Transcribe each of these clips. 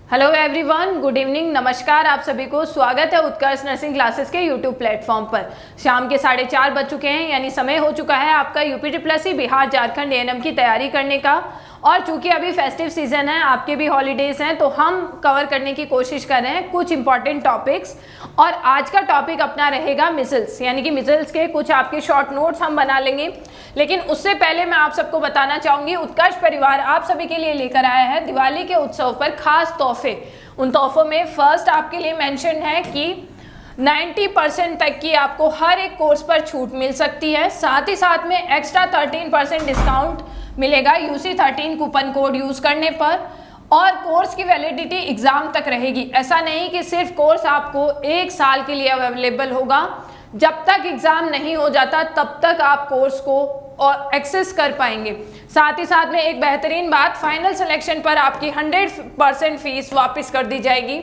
Hello everyone, good evening, नमस्कार। आप सभी को स्वागत है उत्कर्ष नर्सिंग क्लासेस के यूट्यूब प्लेटफॉर्म पर। शाम के 4:30 बज चुके हैं, यानी समय हो चुका है आपका यूपीटीपीएससी बिहार झारखंड एएनएम की तैयारी करने का। और चूंकि अभी फेस्टिव सीजन है, आपके भी हॉलीडेज हैं, तो हम कवर करने की कोशिश कर रहे हैं कुछ इंपॉर्टेंट टॉपिक्स। और आज का टॉपिक अपना रहेगा मिजल्स, यानी कि मिजल्स के कुछ आपके शॉर्ट नोट्स हम बना लेंगे। लेकिन उससे पहले मैं आप सबको बताना चाहूंगी, उत्कर्ष परिवार आप सभी के लिए लेकर आया है दिवाली के उत्सव पर खास तोहफे। उन तोहफों में फर्स्ट आपके लिए मेंशन है कि 90% तक की आपको हर एक कोर्स पर छूट मिल सकती है। साथ ही साथ में एक्स्ट्रा 13% डिस्काउंट मिलेगा UC13 कूपन कोड यूज करने पर। और कोर्स की वैलिडिटी एग्जाम तक रहेगी। ऐसा नहीं कि सिर्फ कोर्स आपको 1 साल के लिए अवेलेबल होगा, जब तक एग्जाम नहीं हो जाता तब तक आप कोर्स को और एक्सेस कर पाएंगे। साथ ही साथ में एक बेहतरीन बात, फाइनल सिलेक्शन पर आपकी 100% फीस वापस कर दी जाएगी।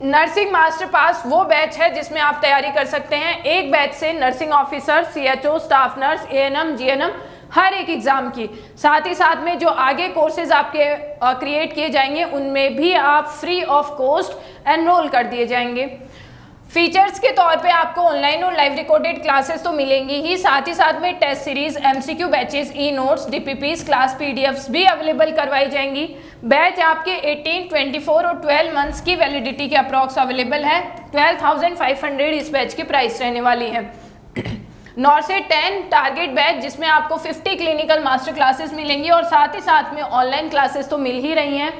नर्सिंग मास्टर पास वो बैच है जिसमें आप तैयारी कर सकते हैं एक बैच से nursing officer, CHO, staff nurse, ANM, GNM हर एक एग्जाम की। साथ ही साथ में जो आगे कोर्सेज आपके क्रिएट किए जाएंगे उनमें भी आप फ्री ऑफ कॉस्ट एनरोल कर दिए जाएंगे। फीचर्स के तौर पे आपको ऑनलाइन और लाइव रिकॉर्डेड क्लासेस तो मिलेंगी ही, साथ ही साथ में test series, MCQ batches, e notes, DPPs, class PDFs भी अवेलेबल करवाई जाएंगी। बैच आपके 18, 24 और 12 मंथ्स की वैलिडिटी के अप्रॉक्स अवेलेबल है। 12,500 इस बैच की प्राइस रहने वाली है। 9 से 10 टारगेट बैच, जिसमें आपको 50 क्लिनिकल मास्टर क्लासेस मिलेंगी और साथ ही साथ में ऑनलाइन क्लासेस तो मिल ही रही हैं।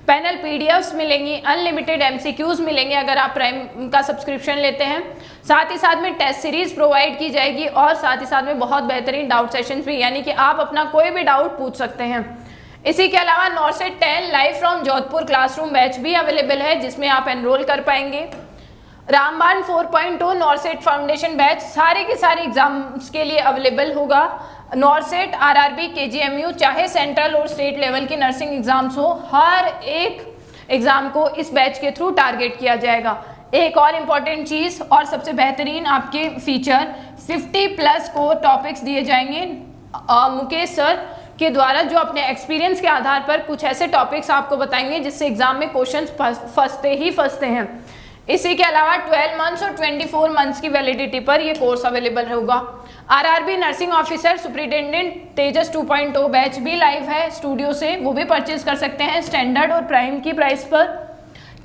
पैनल PDFs मिलेंगी, अनलिमिटेड MCQs मिलेंगे अगर आप प्राइम का सब्सक्रिप्शन लेते हैं। साथ ही साथ में टेस्ट सीरीज प्रोवाइड की जाएगी और साथ ही साथ में बहुत बेहतरीन डाउट सेशंस भी, यानी कि आप अपना कोई भी डाउट पूछ सकते हैं। इसी के अलावा 9 से 10 live from Jodhpur classroom batch भी अवेलेबल है, जिसमें आप एनरोल कर पाएंगे। रामबाण 4.2 नॉरसेट फाउंडेशन बैच सारे के सारे एग्जाम्स के लिए अवेलेबल होगा। नॉरसेट, RRB, KGMU, चाहे सेंट्रल और स्टेट लेवल की नर्सिंग एग्जाम्स हो, हर एक एग्जाम को इस बैच के थ्रू टारगेट किया जाएगा। एक और इम्पॉर्टेंट चीज़ और सबसे बेहतरीन आपके फीचर, 50+ को टॉपिक्स दिए जाएंगे मुकेश सर के द्वारा, जो अपने एक्सपीरियंस के आधार पर कुछ ऐसे टॉपिक्स आपको बताएंगे जिससे एग्जाम में क्वेश्चन फंसते हैं। इसी के अलावा 12 मंथ्स और 24 मंथ्स की वैलिडिटी पर यह कोर्स अवेलेबल होगा। RRB नर्सिंग ऑफिसर सुपरिटेंडेंट तेजस 2.0 बैच भी लाइव है स्टूडियो से, वो भी परचेज कर सकते हैं स्टैंडर्ड और प्राइम की प्राइस पर।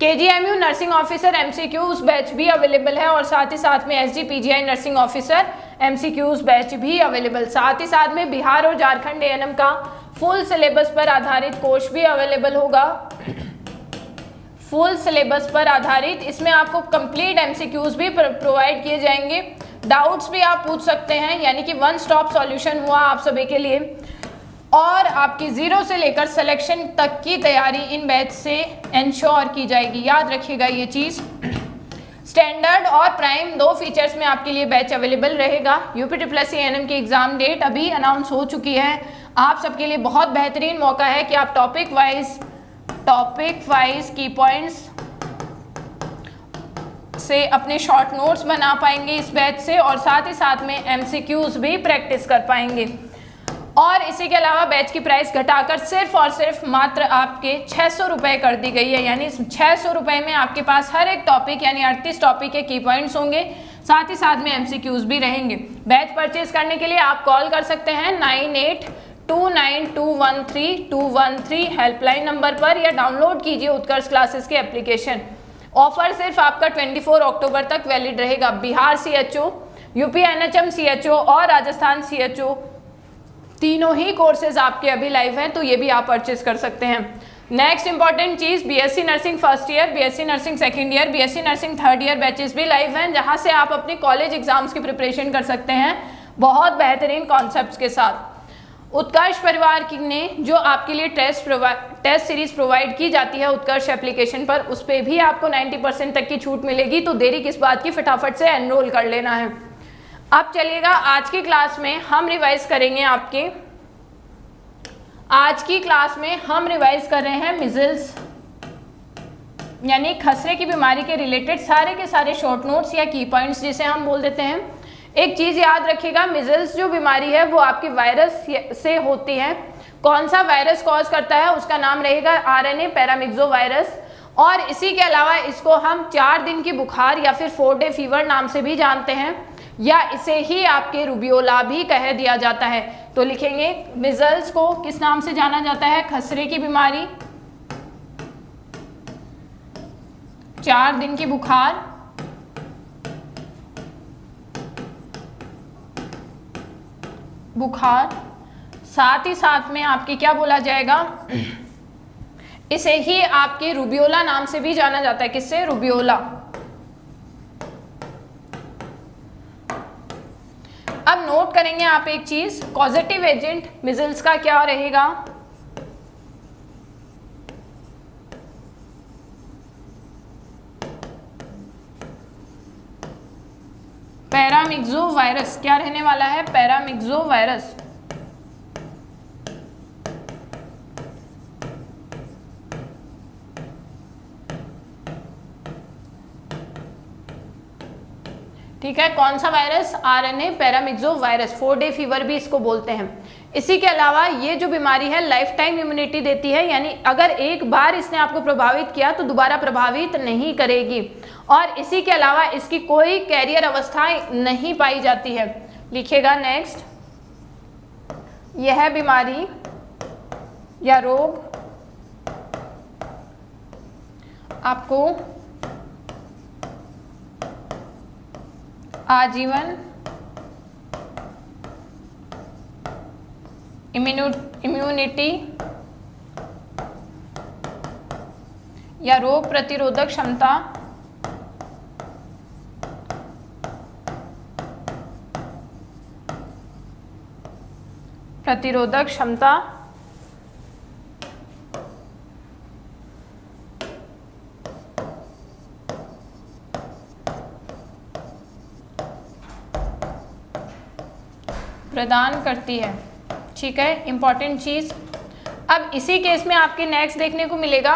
KGMU nursing officer MCQs batch भी अवेलेबल है और साथ ही साथ में SGPGI nursing officer MCQs batch भी अवेलेबल। साथ ही साथ में बिहार और झारखंड ANM का फुल सिलेबस पर आधारित कोर्स भी अवेलेबल होगा। फुल सिलेबस पर आधारित, इसमें आपको कंप्लीट MCQs भी प्रोवाइड किए जाएंगे। डाउट्स भी आप पूछ सकते हैं, यानी कि वन स्टॉप सॉल्यूशन हुआ आप सभी के लिए। और आपकी 0 से लेकर सिलेक्शन तक की तैयारी इन बैच से इंश्योर की जाएगी, याद रखिएगा ये चीज़। स्टैंडर्ड और प्राइम 2 फीचर्स में आपके लिए बैच अवेलेबल रहेगा। यूपीटीपीएससी ANM की एग्जाम डेट अभी अनाउंस हो चुकी है। आप सबके लिए बहुत बेहतरीन मौका है कि आप टॉपिक वाइज की पॉइंट्स से अपने शॉर्ट नोट्स बना पाएंगे इस बैच से, और साथ ही साथ में MCQs भी प्रैक्टिस कर पाएंगे। और इसी के अलावा बैच की प्राइस घटाकर सिर्फ और सिर्फ मात्र आपके 600 रुपये कर दी गई है, यानी 600 रुपये में आपके पास हर एक टॉपिक यानी 38 टॉपिक के की पॉइंट्स होंगे, साथ ही साथ में MCQs भी रहेंगे। बैच परचेज करने के लिए आप कॉल कर सकते हैं 9829213213 हेल्पलाइन नंबर पर, या डाउनलोड कीजिए उत्कर्ष क्लासेस के एप्लीकेशन। ऑफर सिर्फ आपका 24 अक्टूबर तक वैलिड रहेगा। Bihar CHO, UP NHM CHO और राजस्थान CHO तीनों ही कोर्सेज आपके अभी लाइव हैं, तो ये भी आप परचेज कर सकते हैं। नेक्स्ट इंपॉर्टेंट चीज़, BSc nursing first year, BSc nursing second year, BSc nursing third year batches भी लाइव हैं, जहां से आप अपने कॉलेज एग्जाम्स की प्रिपरेशन कर सकते हैं बहुत बेहतरीन कॉन्सेप्ट्स के साथ। उत्कर्ष परिवार की ने जो आपके लिए टेस्ट सीरीज प्रोवाइड की जाती है उत्कर्ष एप्लीकेशन पर, उस पर भी आपको 90% तक की छूट मिलेगी। तो देरी किस बात की, फटाफट से एनरोल कर लेना है। अब चलिएगा, आज की क्लास में हम रिवाइज करेंगे आज की क्लास में हम रिवाइज कर रहे हैं मिजल्स यानी खसरे की बीमारी के रिलेटेड सारे के सारे शॉर्ट नोट्स या की पॉइंट्स जिसे हम बोल देते हैं। एक चीज़ याद रखिएगा, मिजल्स जो बीमारी है वो आपकी वायरस से होती है। कौन सा वायरस कॉज करता है, उसका नाम रहेगा आरएनए पैरामिक्सो वायरस। और इसी के अलावा इसको हम 4 दिन की बुखार या फिर 4 डे फीवर नाम से भी जानते हैं, या इसे ही आपके रूबियोला भी कह दिया जाता है। तो लिखेंगे मिजल्स को किस नाम से जाना जाता है, खसरे की बीमारी, 4 दिन की बुखार, साथ ही साथ में आपके क्या बोला जाएगा, इसे ही आपके रूबियोला नाम से भी जाना जाता है। किससे, रूबियोला। अब नोट करेंगे आप एक चीज, कॉजेटिव एजेंट मिजल्स का क्या रहेगा, पैरामिक्सो वायरस। क्या रहने वाला है, पैरामिक्सो वायरस। ठीक है, कौन सा virus, RNA paramyxo virus. 4 day fever भी इसको बोलते हैं। इसी के अलावा ये जो बीमारी है लाइफ टाइम इम्यूनिटी देती है, यानी अगर एक बार इसने आपको प्रभावित किया तो दोबारा प्रभावित नहीं करेगी। और इसी के अलावा इसकी कोई कैरियर अवस्था नहीं पाई जाती है। लिखिएगा नेक्स्ट, यह बीमारी या रोग आपको आजीवन इम्यूनिटी या रोग प्रतिरोधक क्षमता प्रदान करती है। ठीक है, इंपॉर्टेंट चीज। अब इसी केस में आपके नेक्स्ट देखने को मिलेगा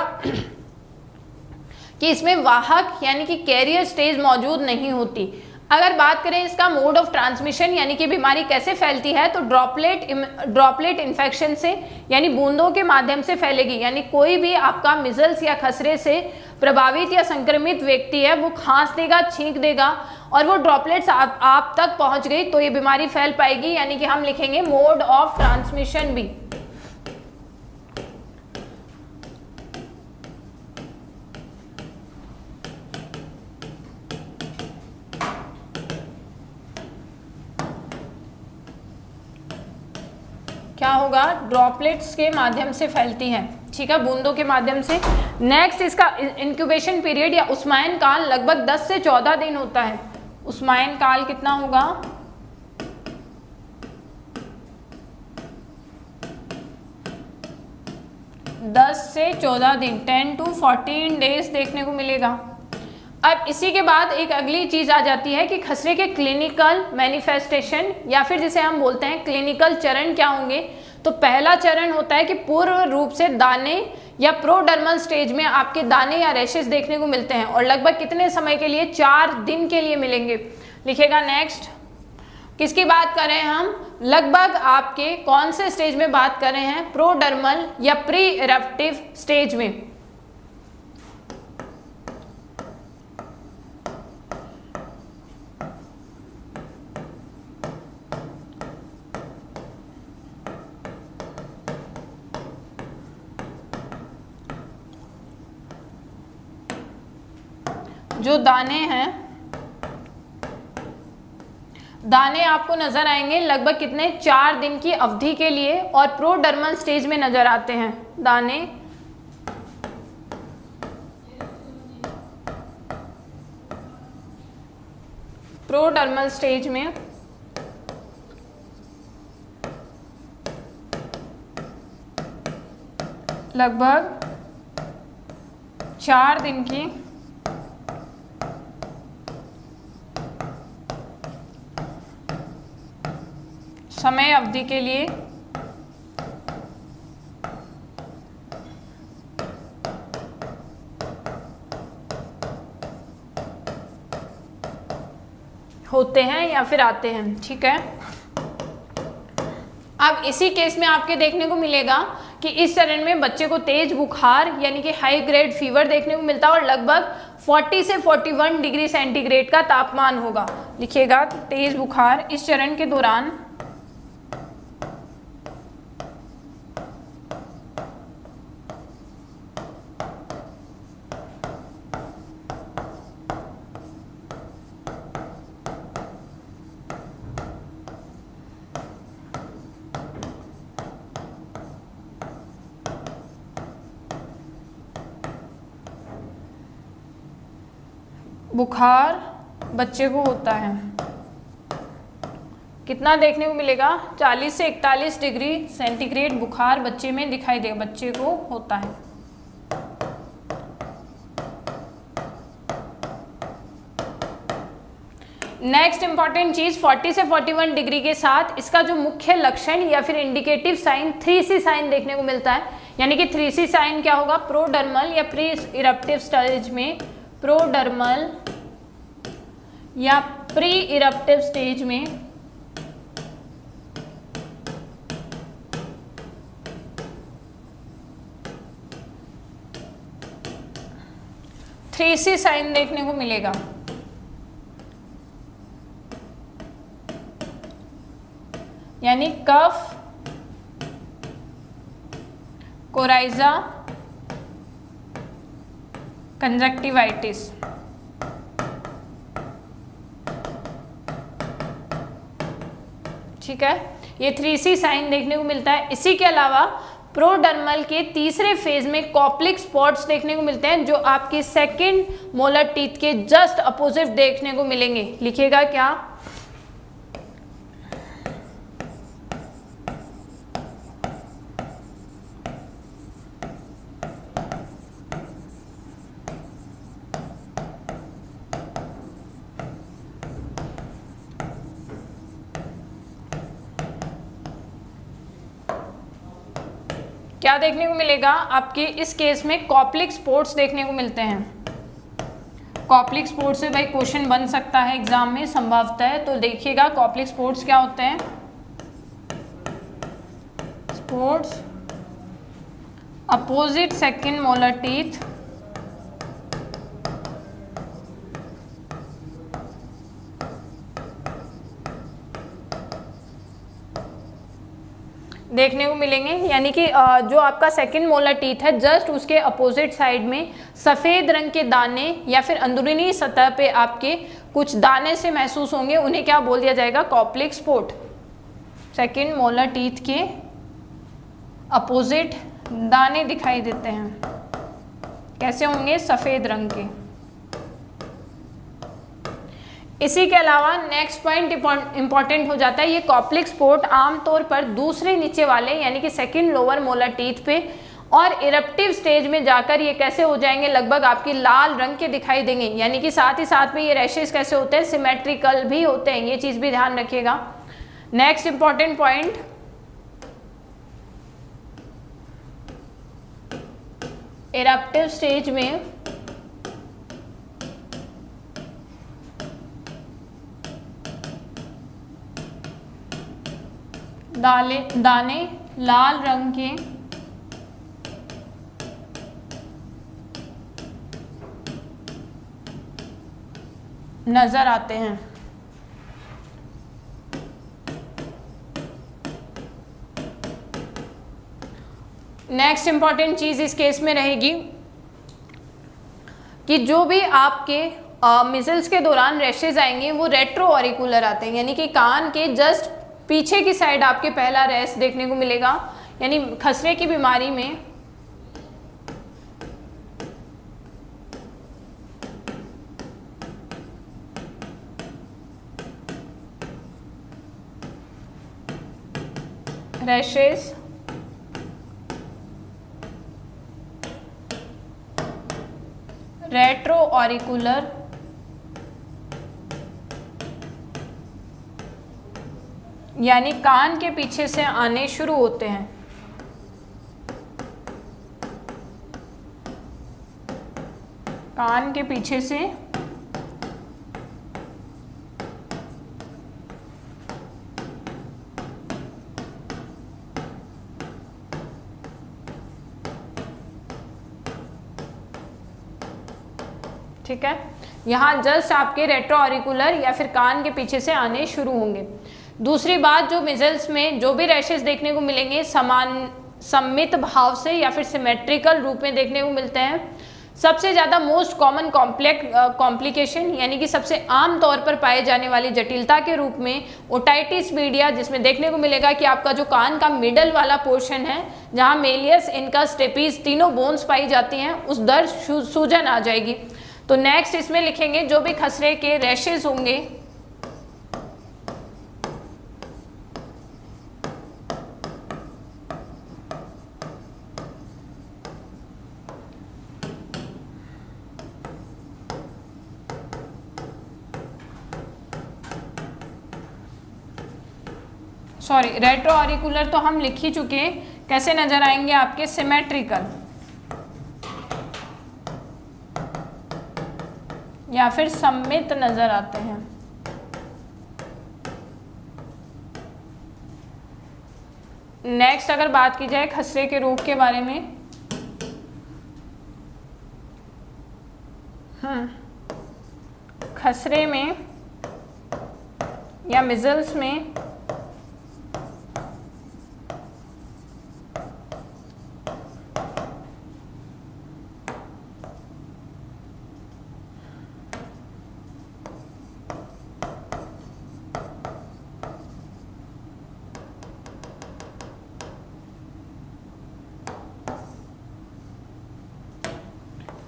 कि इसमें वाहक यानी कि कैरियर स्टेज मौजूद नहीं होती। अगर बात करें इसका मोड ऑफ ट्रांसमिशन यानी कि बीमारी कैसे फैलती है, तो ड्रॉपलेट इन्फेक्शन से यानी बूंदों के माध्यम से फैलेगी। यानी कोई भी आपका मिजल्स या खसरे से प्रभावित या संक्रमित व्यक्ति है, वो खांस देगा, छींक देगा और वो ड्रॉपलेट्स आप तक पहुंच गई तो ये बीमारी फैल पाएगी। यानी कि हम लिखेंगे मोड ऑफ ट्रांसमिशन भी। क्या होगा, ड्रॉपलेट्स के माध्यम से फैलती है। ठीक है, बूंदों के माध्यम से। नेक्स्ट, इसका इंक्यूबेशन पीरियड या उस्मायन काल लगभग 10 से 14 दिन होता है। उस्मायन काल कितना होगा, 10 से 14 दिन, 10 to 14 डेज देखने को मिलेगा। अब इसी के बाद एक अगली चीज आ जाती है कि खसरे के क्लिनिकल मैनिफेस्टेशन या फिर जिसे हम बोलते हैं क्लिनिकल चरण क्या होंगे। तो पहला चरण होता है कि पूर्व रूप से दाने या प्रोडर्मल स्टेज में आपके दाने या रैशेस देखने को मिलते हैं और लगभग कितने समय के लिए, 4 दिन के लिए मिलेंगे। लिखेगा नेक्स्ट, किसकी बात कर रहे हैं हम, लगभग आपके कौन से स्टेज में बात कर रहे हैं, प्रोडर्मल या प्री इरप्टिव स्टेज में। जो दाने हैं, दाने आपको नजर आएंगे लगभग कितने, 4 दिन की अवधि के लिए और प्रोडर्मल स्टेज में नजर आते हैं दाने। प्रोडर्मल स्टेज में लगभग 4 दिन की समय अवधि के लिए होते हैं या फिर आते हैं। ठीक है, अब इसी केस में आपके देखने को मिलेगा कि इस चरण में बच्चे को तेज बुखार यानी कि हाई ग्रेड फीवर देखने को मिलता है और लगभग 40 से 41 डिग्री सेंटीग्रेड का तापमान होगा। लिखिएगा तेज बुखार इस चरण के दौरान बुखार बच्चे को होता है। कितना देखने को मिलेगा? 40 से 41 डिग्री सेंटीग्रेड बुखार बच्चे में दिखाई देगा, बच्चे को होता है। नेक्स्ट इंपॉर्टेंट चीज 40 से 41 डिग्री के साथ इसका जो मुख्य लक्षण या फिर इंडिकेटिव साइन 3C साइन देखने को मिलता है। यानी कि 3C साइन क्या होगा? प्रोडर्मल या प्री इरप्टिव स्टेज में, प्रोडर्मल या प्री इरप्टिव स्टेज में थ्री सी साइन देखने को मिलेगा। यानी कफ, कोराइजा, कंजक्टिवाइटिस। ठीक है, ये 3C साइन देखने को मिलता है। इसी के अलावा प्रोडर्मल के तीसरे फेज में कॉप्लिक स्पॉट्स देखने को मिलते हैं जो आपके सेकंड मोलर टीथ के जस्ट अपोजिट देखने को मिलेंगे। लिखिएगा क्या? क्या देखने को मिलेगा? आपके इस केस में कॉप्लिक स्पोर्ट्स देखने को मिलते हैं। कॉप्लिक स्पोर्ट्स से भाई क्वेश्चन बन सकता है एग्जाम में संभवतः, तो देखिएगा कॉप्लिक स्पोर्ट्स क्या होते हैं। Sports opposite second molar teeth देखने को मिलेंगे। यानी कि जो आपका सेकंड मोलर टीथ है जस्ट उसके अपोजिट साइड में सफ़ेद रंग के दाने या फिर अंदरूनी सतह पे आपके कुछ दाने से महसूस होंगे, उन्हें क्या बोल दिया जाएगा? Koplik spot. Second molar teeth के अपोजिट दाने दिखाई देते हैं, कैसे होंगे? सफ़ेद रंग के। इसी के अलावा नेक्स्ट पॉइंट इंपॉर्टेंट हो जाता है। ये कॉप्लिक स्पॉट आमतौर पर दूसरे नीचे वाले यानी कि सेकंड लोअर मोलर टीथ पे और इरप्टिव स्टेज में जाकर ये कैसे हो जाएंगे? लगभग आपकी लाल रंग के दिखाई देंगे। यानी कि साथ ही साथ में ये रैशेस कैसे होते हैं? सिमेट्रिकल भी होते हैं। ये चीज़ भी ध्यान रखिएगा। Next important point, eruptive stage में दाने लाल रंग के नजर आते हैं। नेक्स्ट इंपॉर्टेंट चीज इस केस में रहेगी कि जो भी आपके मिसल्स के दौरान रैशेज आएंगे वो रेट्रो ऑरिकुलर आते हैं। यानी कि कान के जस्ट पीछे की साइड आपके पहला रैश देखने को मिलेगा। यानी खसरे की बीमारी में रैशेज रेट्रो ऑरिकुलर यानी कान के पीछे से आने शुरू होते हैं। कान के पीछे से ठीक है, यहाँ जस्ट आपके रेट्रो ऑरिकुलर या फिर कान के पीछे से आने शुरू होंगे। दूसरी बात, जो मिजल्स में जो भी रैशेस देखने को मिलेंगे समान सममित भाव से या फिर सिमेट्रिकल रूप में देखने को मिलते हैं। सबसे ज़्यादा मोस्ट कॉमन कॉम्प्लिकेशन यानी कि सबसे आम तौर पर पाए जाने वाली जटिलता के रूप में ओटाइटिस मीडिया, जिसमें देखने को मिलेगा कि आपका जो कान का मिडल वाला पोर्शन है जहाँ मेलियस, इनकस, स्टेपीज तीनों बोन्स पाई जाती हैं, उस दर्द सूजन आ जाएगी। तो नेक्स्ट इसमें लिखेंगे जो भी खसरे के रैशेज होंगे रेट्रो ऑरिकुलर तो हम लिख ही चुके हैं, कैसे नजर आएंगे आपके सिमेट्रिकल या फिर सममित नजर आते हैं। नेक्स्ट अगर बात की जाए खसरे के रोग के बारे में, खसरे में या मिजल्स में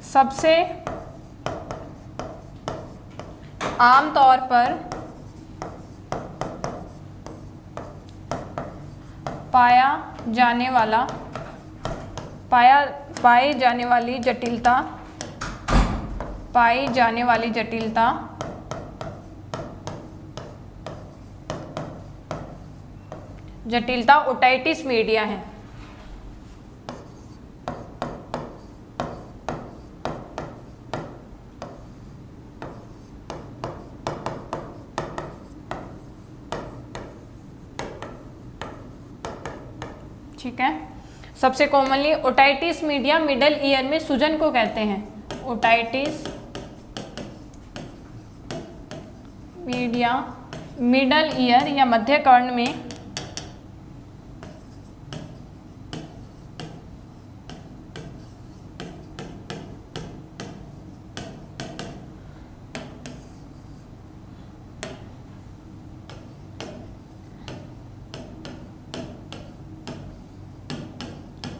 सबसे आम तौर पर पाई जाने वाली जटिलता ओटाइटिस मीडिया है। ठीक है, सबसे commonly otitis media middle ear में सूजन को कहते हैं। ओटाइटिस मीडिया मिडल ईयर या मध्य कर्ण में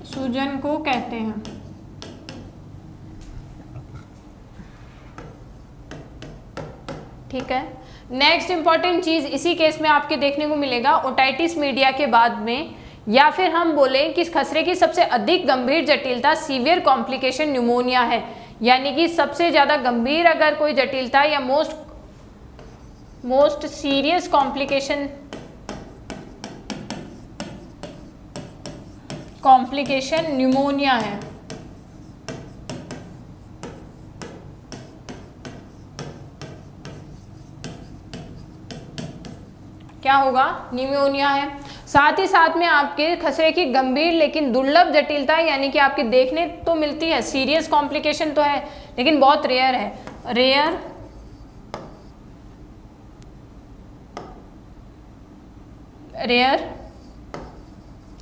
सूजन को कहते हैं। ठीक है, नेक्स्ट इंपॉर्टेंट चीज इसी केस में आपके देखने को मिलेगा ओटाइटिस मीडिया के बाद में, या फिर हम बोले कि खसरे की सबसे अधिक गंभीर जटिलता सीवियर कॉम्प्लिकेशन न्यूमोनिया है, यानी कि सबसे ज्यादा गंभीर अगर कोई जटिलता या मोस्ट सीरियस कॉम्प्लिकेशन न्यूमोनिया है। क्या होगा? न्यूमोनिया है। साथ ही साथ में आपके खसरे की गंभीर लेकिन दुर्लभ जटिलता यानी कि आपके देखने तो मिलती है, सीरियस कॉम्प्लिकेशन तो है लेकिन बहुत रेयर है। रेयर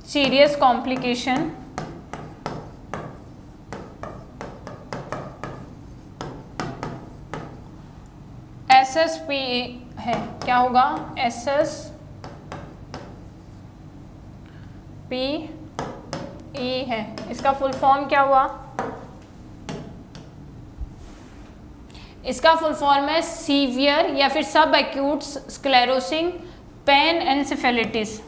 सीरियस कॉम्प्लिकेशन SSP है। क्या होगा? SSPE है। इसका फुल फॉर्म क्या हुआ? इसका फुल फॉर्म है सीवियर या फिर सब एक्यूट स्क्लेरोसिंग पेन एनसेफेलिटिस।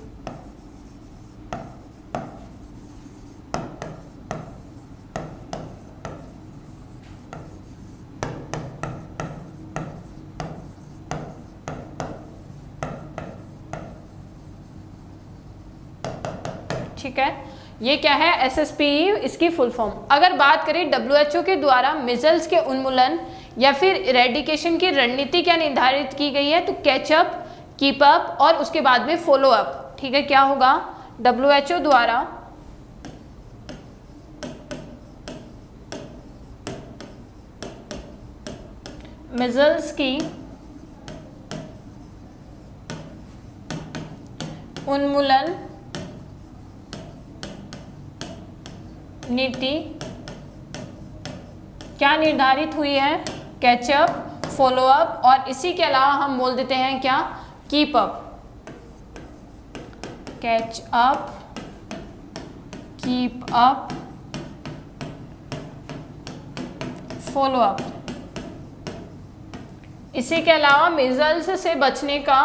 ठीक है, ये क्या है? SSPE इसकी फुल फॉर्म। अगर बात करें WHO के द्वारा मिजल्स के उन्मूलन या फिर इरेडिकेशन की रणनीति क्या निर्धारित की गई है, तो कैचअप, कीप अप और उसके बाद में फॉलो अप। ठीक है, क्या होगा? WHO द्वारा मिजल्स की उन्मूलन नीति क्या निर्धारित हुई है? कैचअप, फॉलोअप, और इसी के अलावा हम बोल देते हैं क्या? Keep up. Catch up, keep up, follow up. इसी के अलावा मिजल्स से बचने का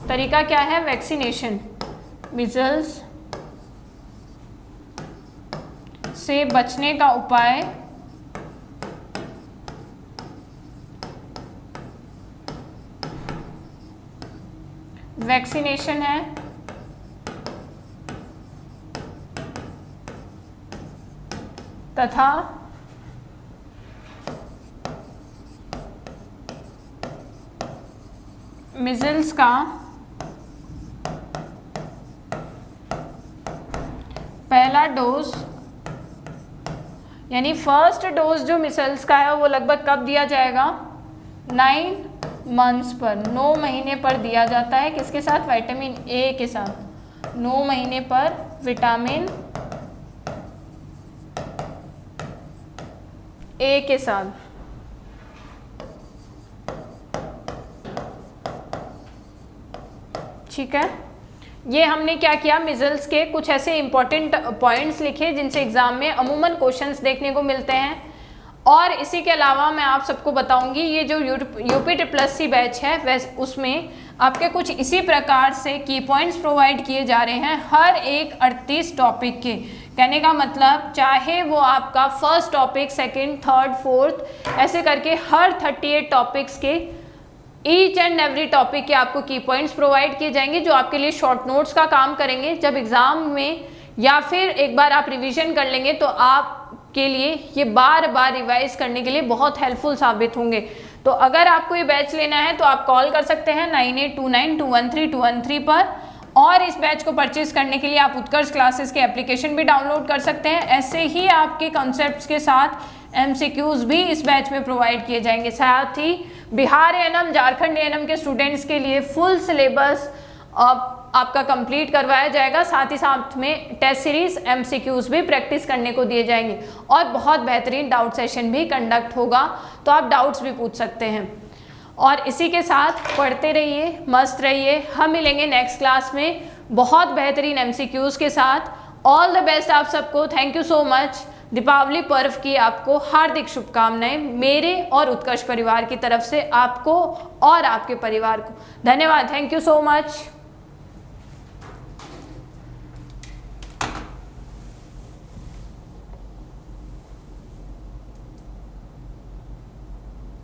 तरीका क्या है? वैक्सीनेशन। मिजल्स से बचने का उपाय वैक्सीनेशन है। तथा मिजल्स का पहला डोज यानी फर्स्ट डोज जो मिजल्स का है वो लगभग कब दिया जाएगा? 9 मंथ्स पर, 9 महीने पर दिया जाता है। किसके साथ? विटामिन ए के साथ। 9 महीने पर विटामिन ए के साथ। ठीक है, ये हमने क्या किया? मिजल्स के कुछ ऐसे इंपॉर्टेंट पॉइंट्स लिखे जिनसे एग्जाम में अमूमन क्वेश्चंस देखने को मिलते हैं। और इसी के अलावा मैं आप सबको बताऊंगी ये जो UPSSC बैच है वैसे उसमें आपके कुछ इसी प्रकार से की पॉइंट्स प्रोवाइड किए जा रहे हैं हर एक 38 टॉपिक के। कहने का मतलब चाहे वो आपका first topic, second, third, fourth, ऐसे करके हर 38 टॉपिक्स के ईच एंड एवरी टॉपिक के आपको की पॉइंट्स प्रोवाइड किए जाएंगे जो आपके लिए शॉर्ट नोट्स का काम करेंगे। जब एग्जाम में या फिर एक बार आप रिवीजन कर लेंगे तो आपके लिए ये बार बार रिवाइज करने के लिए बहुत हेल्पफुल साबित होंगे। तो अगर आपको ये बैच लेना है तो आप कॉल कर सकते हैं 9829213213 पर। और इस बैच को परचेज करने के लिए आप उत्कर्ष क्लासेस के एप्लीकेशन भी डाउनलोड कर सकते हैं। ऐसे ही आपके कॉन्सेप्ट्स के साथ MCQs भी इस बैच में प्रोवाइड किए जाएंगे। साथ ही बिहार A&M, झारखंड A&M के स्टूडेंट्स के लिए फुल सिलेबस आपका कंप्लीट करवाया जाएगा। साथ ही साथ में टेस्ट सीरीज, MCQs भी प्रैक्टिस करने को दिए जाएंगे और बहुत बेहतरीन डाउट सेशन भी कंडक्ट होगा, तो आप डाउट्स भी पूछ सकते हैं। और इसी के साथ पढ़ते रहिए, मस्त रहिए। हम मिलेंगे नेक्स्ट क्लास में बहुत बेहतरीन MCQs के साथ। ऑल द बेस्ट आप सबको। Thank you so much. Deepavali पर्व की आपको हार्दिक शुभकामनाएं मेरे और उत्कर्ष परिवार की तरफ से, आपको और आपके परिवार को। धन्यवाद। Thank you so much.